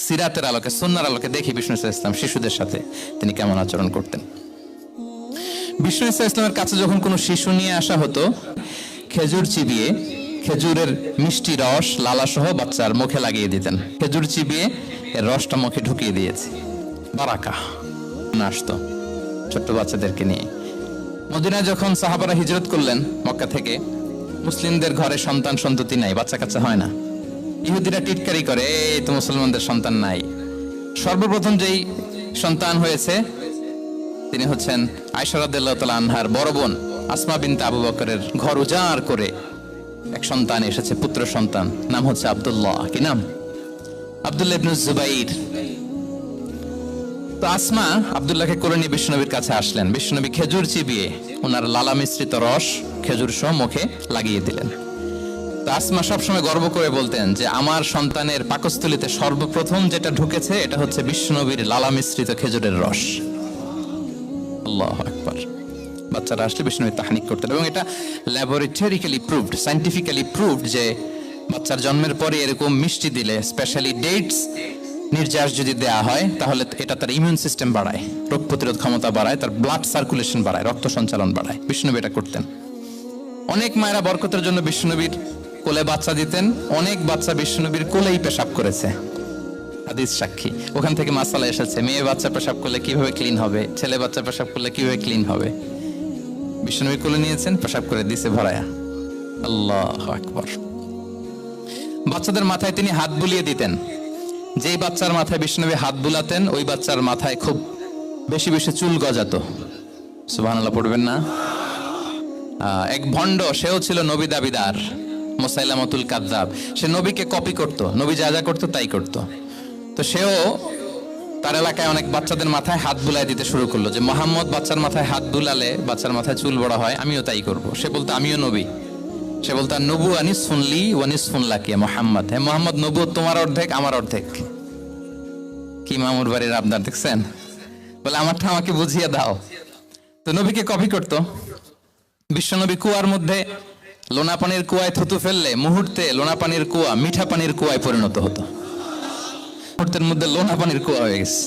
সিরাতের আলোকে, সুন্নাহর আলোকে দেখি বিষ্ণু ইসলাম শিশুদের সাথে তিনি কেমন আচরণ করতেন। বিষ্ণু ইসলামের কাছে যখন কোনো শিশু নিয়ে আসা হতো, খেজুর চিবিয়ে খেজুরের মিষ্টি রস লালা সহ বাচ্চার মুখে লাগিয়ে দিতেন। খেজুর চিবিয়ে এর রসটা মুখে ঢুকিয়ে দিয়েছে, বারাকা আসতো ছোট্ট বাচ্চাদেরকে নিয়ে। মদিনায় যখন সাহাবারা হিজরত করলেন মক্কা থেকে, মুসলিমদের ঘরে সন্তান সন্ততি নাই, বাচ্চা কাচ্চা হয় না। ইহুদিরা টিটকারি করে, এই তো মুসলমানদের সন্তান নাই। সর্বপ্রথম যেই সন্তান হয়েছে তিনি হচ্ছেন আয়েশা রাদিয়াল্লাহু তাআলা আনহার বড় বোন আসমা বিনতে আবু বকরের ঘর উজাড় করে এক সন্তান এসেছে, পুত্র সন্তান, নাম হচ্ছে আব্দুল্লাহ। কি নাম? আব্দুল্লাহ ইবনে জুবাইর। তো আসমা আব্দুল্লাহকে কোলে নিয়ে বিষ্ণুনবীর কাছে আসলেন। বিষ্ণুনবী খেজুর চিবিয়ে ওনার লালা মিশ্রিত রস খেজুর সহ মুখে লাগিয়ে দিলেন। তো আসমা সবসময় গর্ব করে বলতেন যে আমার সন্তানের পাকস্থলীতে সর্বপ্রথম যেটা ঢুকেছে এটা হচ্ছে বিষ্ণুনবীর লালা মিশ্রিত খেজুরের রস। আল্লাহু আকবার। বাচ্চারা আসলে বিষ্ণুনবী তাহনিক করতেন, এবং এটা ল্যাবরেটরিক্যালি প্রুভড, সায়েন্টিফিক্যালি প্রুভড যে বাচ্চার জন্মের পরে এরকম মিষ্টি দিলে, স্পেশালি ডেটস নির্যাস যদি দেয়া হয়, তাহলে এটা তার ইমিউন সিস্টেম বাড়ায়, রোগ প্রতিরোধ ক্ষমতা বাড়ায়, তার ব্লাড সার্কুলেশন বাড়ায়, রক্ত সঞ্চালন বাড়ায়। বিষ্ণুনবী এটা করতেন। অনেক মায়েরা বরকতের জন্য বিষ্ণুনবীর কোলে বাচ্চা দিতেন। অনেক বাচ্চা বিষ্ণুনবীর কোলেই পেশাব করেছে, হাদিস সাক্ষী। ওখান থেকে মাসালা এসেছে, মেয়ে বাচ্চা পেশাব করলে কিভাবে ক্লিন হবে, ছেলে বাচ্চা পেশাব করলে কিভাবে ক্লিন হবে। বিষ্ণুনবী কোলে নিয়েছেন, পেশাব করে দিছে ভরায়া। আল্লাহু আকবার। বাচ্চাদের মাথায় তিনি হাত বুলিয়ে দিতেন। যেই বাচ্চার মাথায় বিষ্ণুনবী হাত বুলাতেন, ওই বাচ্চার মাথায় খুব বেশি বেশি চুল গজাতো। সুবহানাল্লাহ পড়বেন না? এক ভণ্ড, সেও ছিল নবী দাবিদার, মুসাইলামাতুল কাযযাব। সে নবীকে কপি করত, নবী যা যা করতো তাই করত। তো সেও তার এলাকায় অনেক বাচ্চাদের মাথায় হাত বুলাই দিতে শুরু করলো, যে মুহাম্মদ বাচ্চার মাথায় হাত বুলালে বাচ্চার মাথায় চুল বড় হয়, আমিও তাই করব। সে বলতো আমিও নবী। সে বলতো নবু আনিস শুনলি ওয়ানিস শুনলাকি মুহাম্মদ, হে মুহাম্মদ, নবু তোমার অর্ধেক আমার অর্ধেক। কি মামুর বাড়ির আবদার দেখছেন? বলে আমারটা আমাকে বুঝিয়ে দাও। তো নবীকে কপি করতো। বিশ্বনবী কুয়ার মধ্যে লোনা পানির কুয়ায় থুতু ফেললে মুহূর্তে লোনা পানির কুয়া মিঠা পানির কুয়ায় পরিণত হতো। মুহূর্তের মধ্যে লোনা পানির কুয়া হয়ে গেছে।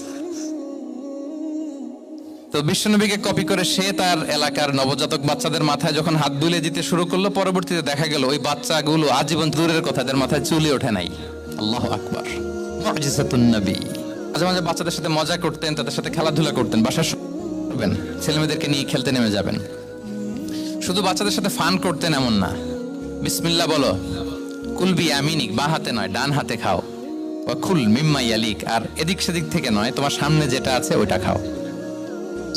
তো বিশ্বনবীকে কপি করে সে তার এলাকার নবজাতক বাচ্চাদের মাথায় যখন হাত বুলিয়ে দিতে শুরু করলো, পরবর্তীতে দেখা গেল ওই বাচ্চাগুলো আজীবন দূরের কথা, তাদের মাথায় চুলই ওঠে নাই। আল্লাহু আকবার। মুজিজাতুন নবী। মাঝে মাঝে বাচ্চাদের সাথে মজা করতেন, তাদের সাথে খেলাধুলা করতেন। বাসায় ছেলেমেয়েদেরকে নিয়ে খেলতে নেমে যাবেন। শুধু বাচ্চাদের সাথে ফান করতেন এমন না। বিসমিল্লাহ বলো, কুলবি আমিনিক, বা হাতে নয় ডান হাতে খাও। বা খুল মিম্মা ইয়ালিক, আর এদিক সেদিক থেকে নয়, তোমার সামনে যেটা আছে ওইটা খাও।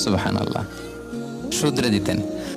সুবহানাল্লাহ। শুধরে দিতেন।